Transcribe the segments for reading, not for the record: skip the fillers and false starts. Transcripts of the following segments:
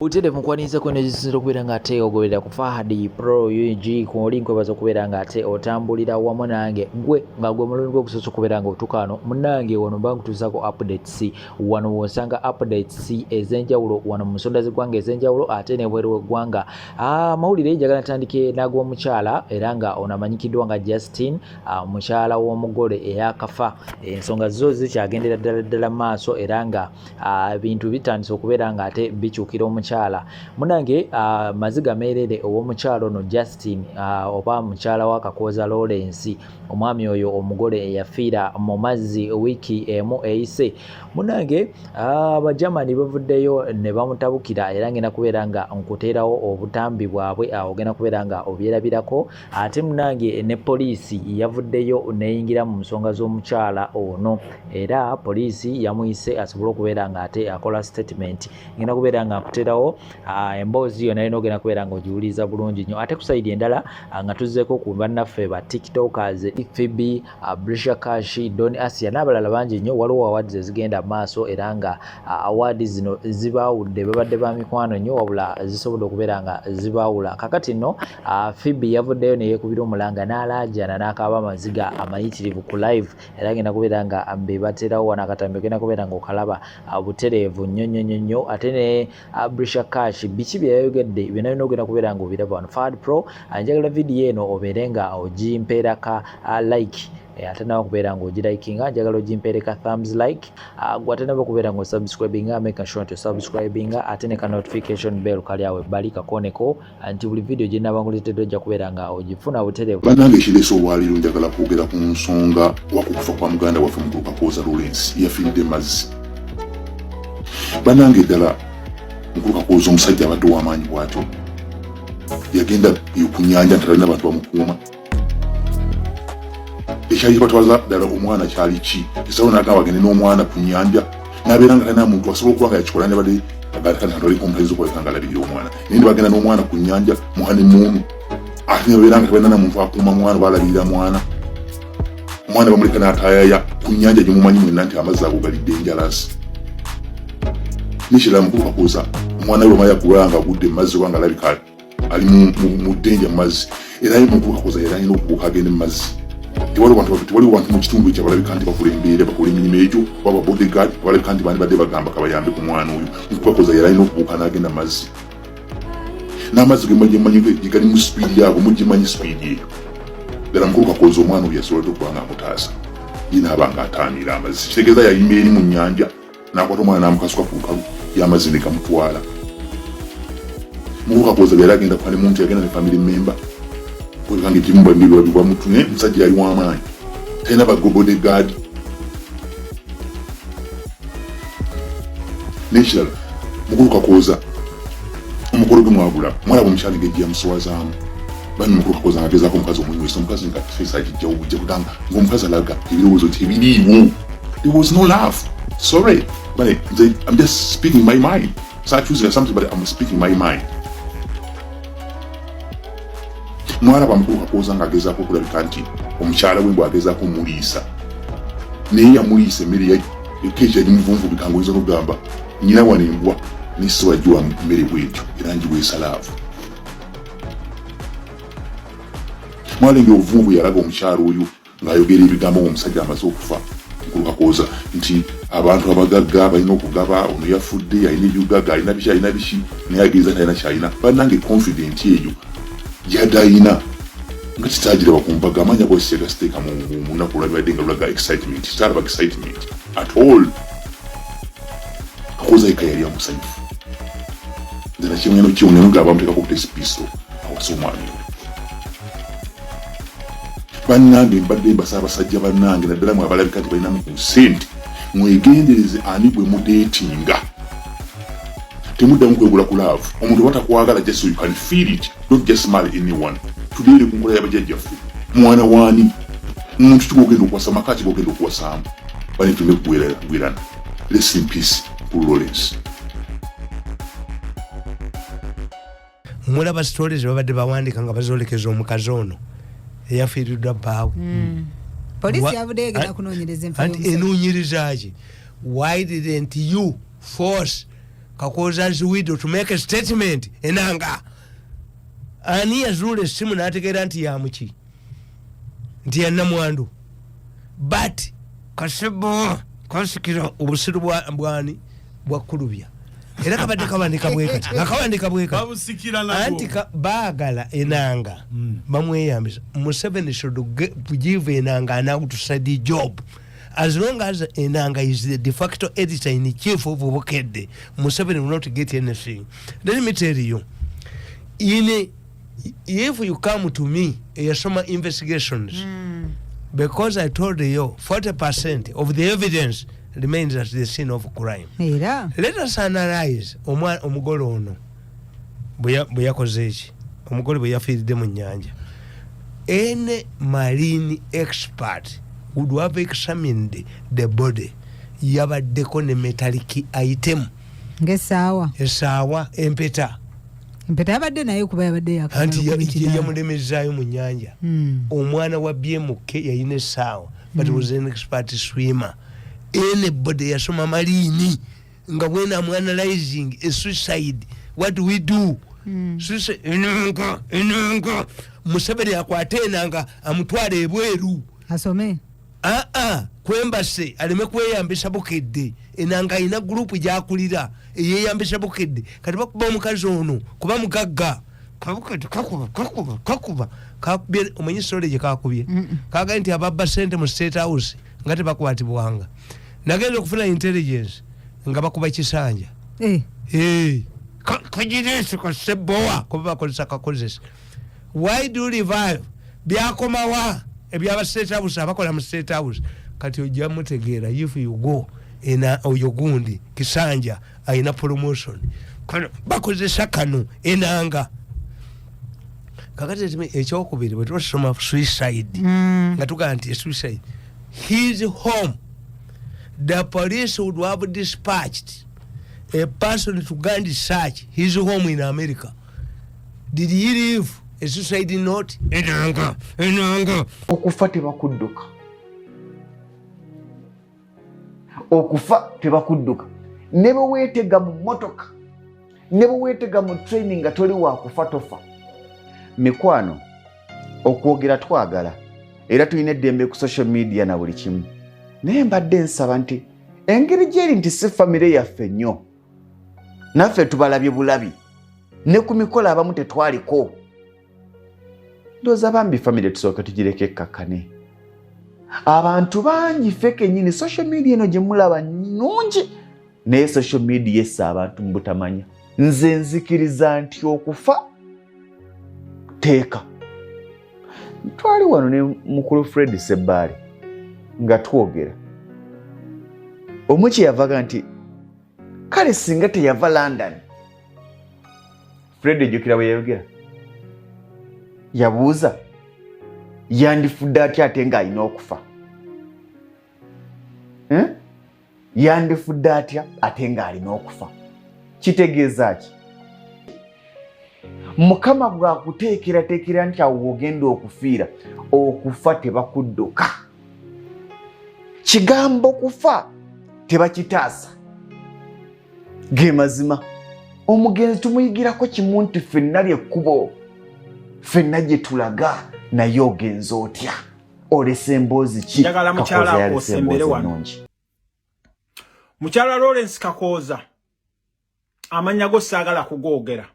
Utele mukwaniza kwene zisiro kubera ngate ogobera ku Fahadi Pro UG ku olinko bazo kubera ngate otambulira wamu nange gwe nga gwe mulungu gwo kusoso kubera nga otukano munange wono bangu tuzako updates wano wosanga updates ezenjawulo wano musonda zigwange ezenjawulo ate ne bweru gwanga mawulire jagala tandike nagwo muchala era nga onamanyikidwa nga Justin muchala w'omugole eyakafa ensonga zo zikyagendera ddala maaso era nga bintu bitandise okubera nga ate bikyukira omuchala munange maziga merere owomukyalo no Justin oba mukyala wa kakooza Lawrence omwami oyo omugole eyafiira mu mazzi wiki emu eyise munange abajamani bavuddeyo ne bamutabukira era ngena kubeera nga nkuteerawo obutambi bwabwe ogenda kubeera nga obyerabirako ate munange ne poliisi yavuddeyo neyingira mu nsonga z'omukyala ono era poliisi yamuyise asobole okubeera nga ate akola statement ngenda kubeera nga nkuteerawo emboozi yonna alina ogenda kubeera nga ogiwuliza bulungi nnyo ate ku sayidi endala nga tuzzeko ku bannaffe ba tiktokers Phoebe Brisha Cash Don Asia n'abalala bangi nnyo waliwo awards ezigenda maaso era nga awards zino zibaawudde babadde ba mikwano nnyo wabula zisobodde okubeera nga zibaawula kakati nno Phoebe yavuddeyo neyeekubira omulanga n'alaajana n'akaaba amaziga amayitirivu ku live era agenda kubeera nga bebaterawo wano akatambi ogenda kubeera nga okalaba butereevu nnyo ate ne Brisha Cash biki byayogedde byonna bino ogenda kubeera nga obiraba wano Fahad Pro njagala vidiyo eno obeere nga ogimpeeraka like ate nawe okubeera nga ogilikinga njagala ogimpeereka thumbs like ate nawe okubeera nga osubscribinga make sure nti osubscribinga ate ne ka notification bell kali awo ebbali kakoneko nti buli vidiyo gye nabanguleteddwa ojja kubeera nga ogifuna butereevu. Bannange ekireeso olwaliro njagala kwogera ku nsonga wakukufa kwa muganda waffe mukulu Kakooza Lawrence yafiiridde mazzi. Bannange ddala mukulu Kakooza omusajja abadde w'amaanyi bw'atyo yagenda ku nnyanja ntalina abantu bamukuuma ekyali batwaza ddala omwana kyali ki esawo n'agamba bagende n'omwana ku nnyanja n'abeera nga talina muntu asobola okuba nga yakikola ne badde agali kompulaizi okwoleka nga alabirira omwana naye ne bagenda n'omwana ku nnyanja muhane muunu ate ne babeera nga tebalina na muntu akuuma mwana balabirira omwana bamuleka n'ataayaya ku nnyanja gye mumanyi mwenna nti amazzi ago galidde enjalaasi nikirala mukulu Kakooza omwana we bw'amala kulwala nga agudde mu mazzi oba nga alabika ali mu ddenja mu mazzi era ye mukulu Kakooza yali alina okubuuka agende mu mazzi tewaliwo bantu mu kitundu ekyo abalabika nti bakola embeera bakola emirimu egyo oba bodyguard abalabika nti bandi badde bagamba kabayambe ku mwana oyo mukulu Kakooza yali alina okubuuka n'agenda mu mazzi n'amazzi gemanyi gali mu sipiidi yago mugimanyi sipiidi eyo ddala mukulu Kakooza omwana oyo yasobodde okuba nga amutaasa ye n'aba nga ataamira amazzi kitegeeza yayimba eri mu nnyanja n'akwata omwana n'amukasuka ku lukalu y'amazzi ne gamutwala. Mukulu Kakooza yali agenda kuba ne muntu yagenda ne family member kwekanga ekimu babirwa mutu naye musajja yali w'amaanyi talina bodyguard n'ekirala mukulu Kakooza omukolo gwe mwagula mwalaba omukyala ng'ejja yamuswazaamu bani mukulu Kakooza ngagezaako omukazi omuyisa omukazi nga feesi agijjawo bujja kutanga ng'omukazi alaga ebirowoozo tebiriiwo. There was no love. Sorry, but I'm just speaking my mind. Start choosing something, but I'm speaking my mind. Mwalaba mukulu Kakooza ng'agezaako okulabika nti omukyala we bw'agezaako omuliisa naye yamuliisa emmere ekeeki yagimuvunvubika ng'oyinza n'okugamba nnyina wano embwa n'esse wajjiwa mmere bw'etyo era ngiweesa laavu. Mwalengera obuvunvu yalaga omukyala oyo ng'ayogera ebigambo ng'omusajja amaze okufa mukulu Kakooza nti abantu abagagga balina okugaba ono yafudde alina ebyugagga alina biki naye ageeza talina kyalina bannange confident eyo yadayina nga kitaagira bakumbaga amanya bwesiteeka siteeka mu lunaku olwabibadde nga lulaga excitement kitalaba excitement at all. Kakooza yeka yali amusanyufu nze nakimweno kiwunenogaba bamuteekako kutesipisto awasa omwami oyo. Bannange mbadde mbasa abasajja bannange naddala mwe abalabika nti balinamu ku ssente mwegendereze ani gwe mudeetinga temuddamu kwegula ku laavu omuntu batakwagala just so you can feel it. Don't just marry anyone. Tudeere ku nkola y'abajjajjaffe mwana waani omuntu kigogenda okuwasa maka kigogenda okuwasaamu bali tulina okugwirana. Rest in peace ku Lawrence. Mulaba stories babadde bawandika nga bazoolekeza omukazi ono eyafiiriddwa bbaawe. Poliisi yavudde egenda kunoonyereza enoonyereza ki? Why didn't you force kakooza's widow to make a statement enanga ani yazula essimu n'ategeera nti yamuki nti yannamwandu but kasebo kasikira obusiru bwani bwakulubya era kabadde kabandika bwekati akabandika bwekati babusikira nako anti baagala enanga bamweyambisa Museveni should give enanga now to say the job as long as enanga is the de facto editor in chief of Obukedde Museveni will not get anything. Let me tell you, if you come to me some investigations because I told you 40% of the evidence remains at the scene of crime. Yeah. Let us analyze omugole ono bwe yakoze eki omugole bwe yafiiridde mu nnyanja. Any marine expert would have examined the body yabaddeko ne metallic item ng'essaawa empeta yabadde naye kuba yabadde anti yamulemezaayo mu nnyanja. Omwana wa BMK yayina essaawa but was an expert swimmer. Anybody yasoma marine nga bwena analyzing a suicide, what do we do? Suicide enanga Museveni akwate enanga amutwale ebweru asome kwembase aleme kweyambisa Bukedde enanga ina group gyakulira eyeyambisa Bukedde kati bakuba omukazi ono kuba mugagga kakuba kakubye omanyi story gye kakubye kaga nti ababba sente mu State House nga tebakwatibwanga. Nagenda okufuna intelligence nga bakuba kisanja kajiresi kasebowa kuba bakozesa kakozesa. Why do you revive byakomawa ebyaba State House abakola mu State House kati ojja mutegeera if you go ena oyogundi kisanja aina promotion bakozesa kano enanga kakati ekyokubiri bwe tusoma suicide nga tugaa nti suicide his home the police would have dispatched a person to go and search his home in America. Did he leave a suicide note? Enanga okufa tebakudduka ne bwe weetega mu mmotoka ne bwe weetega mu training nga toli wa kufa tofa. Mikwano okwogera twagala era tulina eddembe ku social media na buli kimu naye mbadde nsaba nti engeri gyeri nti si famire yaffe nnyo naffe tubalabye bulabi ne ku mikolo abamu tetwaliko ndowooza bambi famire tusooke tugireke ekkakkane. Abantu bangi ffe kennyini social media eno gye mulaba nnungi naye social media essa abantu mu butamanya. Nze nzikiriza nti okufa teeka. Twali wano ne mukulu Fred Sebbaale nga twogera omuki yavaga nti kale singa teyava London. Fred ejjukira bwe yayogera yabuuza yandifudde atya ate ng'alina okufa. Yandifudde atya ate ng'alina okufa. Kitegeeza ki? Mukama bw'akuteekerateekera nti awo ogenda okufiira okufa tebakudduka. Kigambo kufa tebakitaasa. Ge mazima omugenzi tumuyigirako kimu nti ffenna lyekkubo ffenna gye tulaga naye ogenza otya olesa emboozi ki? Njagala mukyala osembere wano. Mukyala Lawrence Kakooza amanya go saagala kugoogera.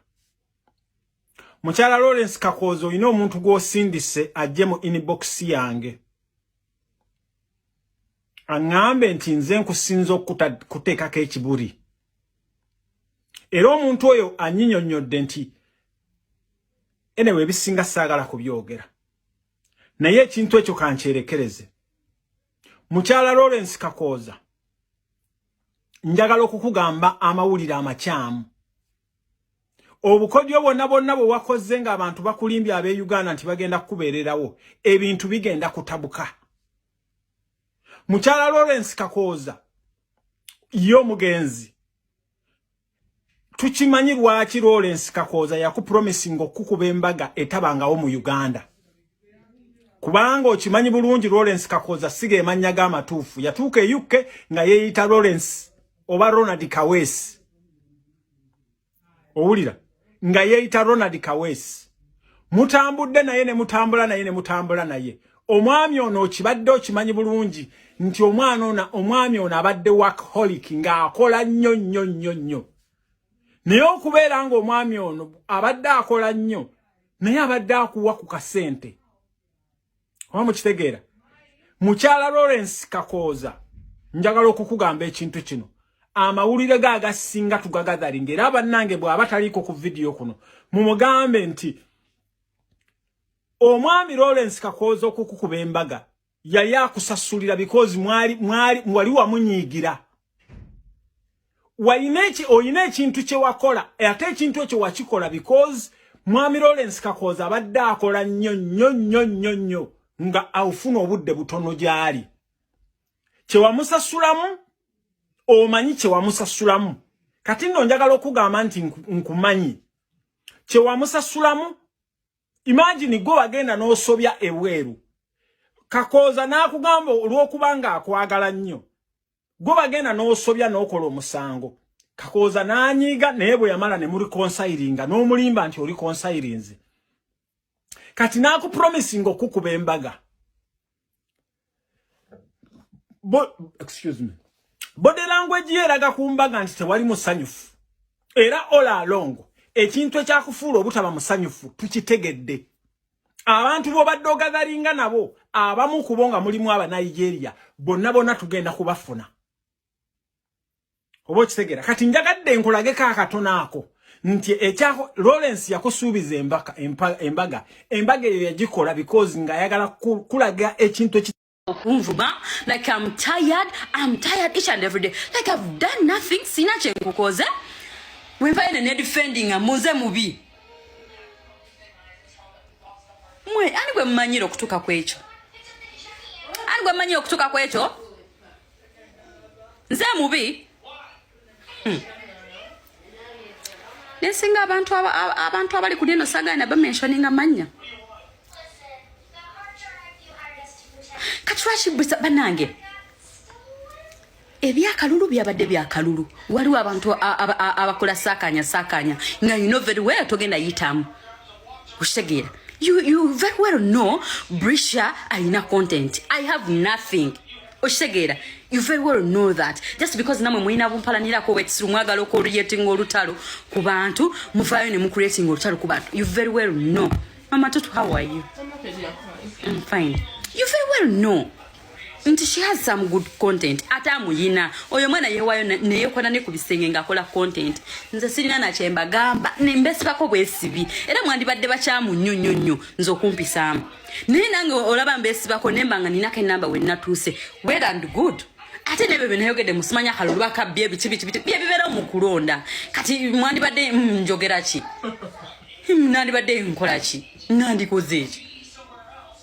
Mukyala Lawrence Kakooza olina omuntu gw'osindise ajje mu inbox yange aŋŋambe nti nze nkusinza okuteekako ekiburi. Era omuntu oyo anyinyonnyodde nti enewe ebisinga saagala kubyogera naye ekintu ekyo kankyerekereze. Mukyala Lawrence Kakooza njagala okukugamba amawulire amakyamu. Obukodyo bwonna bwe wakoze nga abantu bakulimbye ab'e Uganda nti bagenda kukubeererawo ebintu bigenda kutabuka. Mukyala Lawrence Kakooza yo mugenzi tukimanyi lwaki Lawrence Kakooza yakupromising okukuba embaga etabangawo mu Uganda. Kubanga okimanyi bulungi Lawrence Kakooza siga emanya g'amatuufu yatuuka e UK nga yeeyita Lawrence oba Ronald Kawesi. owulira nga yeeyita Ronald Kawesi mutambudde naye ne mutambula naye omwami ono okibadde okimanyi bulungi nti omwami ono abadde workaholic ng'akola nnyo naye okubeera nga omwami ono abadde akola nnyo naye abadde akuwa ku kasente oba mukitegeera mukyala Lawrence Kakooza njagala okukugamba ekintu kino amawulire gaagasinga tugagadalinga era bannange bw'aba taliiko ku vidiyo kuno mumugambe nti omwami Lawrence Kakooza okukukuba embaga yali akusasulira because wali wamunyiigira oyina ekintu kye wakola ate ekintu ekyo wakikola because mwami Lawrence Kakooza abadde akola nnyo nga awufuna obudde butono gyali kyewamusasulamu omanyi kyewamusasulamu kati nno njagala okugamba nti nkumanyi kyewamusasulamu imagine gwe wagenda n'osobya ebweru Kakooza n'akugamba olw'okubanga akwagala nnyo gwe wagenda n'osobya n'okola omusango Kakooza n'anyiiga naye bwe yamala ne muri konsayiringa n'omulimba nti oli konsayirinzi kati n'akupromisinga okukuba embaga excuse me body language eraga ku mbaga nti tewali musanyufu era all along ekintu ekyakufuula obutaba musanyufu tukitegedde abantu b'obadde ogagalinga nabo abamu kubonga mulimu aba Nigeria bonna tugenda kubafuna obo kitegera kati njagadde nkulage kakatono ako nti ekyako Lawrence yakusuubiza embaga eyo yagikola because nga yagala kulaga ekintu like I'm tired each and every day like I've done nothing sina chenkukoza we find a defending a muze mubi mwe anigwe mmanyiro kutuka kwecho nze mubi nesinga abantu abali kuneno sagana ba mentioning amanya katwashi bisa banange ebyakalulu byabadde byakalulu waliwo abantu abakola sakanya nga you know very well togenda yitamu kushegera you very well know Brisha aina content I have nothing oshegera you very well know that just because namwe muina bumpalanira ko wetsu mwagala ko creating olutalo ku bantu mufayo ne mu creating olutalo ku bantu you very well know mama tutu how are you I'm fine you very well know nti she has some good content ata muyina oyo mwana yewayo neye kwana ne kubisenge ngakola content nze sirina na chemba gamba nembesi bako bwesibi era mwandi badde bachamu nnyo nzokumpisa nini nange olaba mbesi bako nembanga ninake namba we natuse well and good ate nebe benayogede musimanya kalulu akabye bichi bibera mu kulonda kati mwandi badde njogerachi nandi badde nkolachi nandi kozechi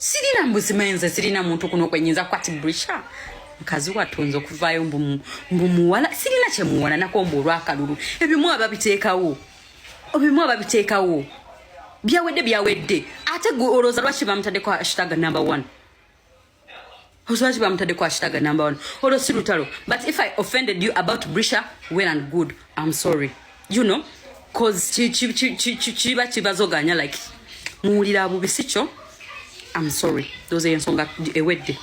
sirina mbuzimenze sirina muntu kuno kwenyinza kwati Brisha mkazi watonzo kuvayo mbumuwala sirina chemuwala nakombo olwakalulu ebimu ababiteekawo byawedde ate oloza lwaki bamutadde kwa hashtag number 1 Lwaki bamutadde kwa hashtag number 1 olo sirutalo but if I offended you about Brisha well and good I'm sorry you know cause chibazoganya like muwulira bubisicho I'm sorry. Those are ensonga ewedde.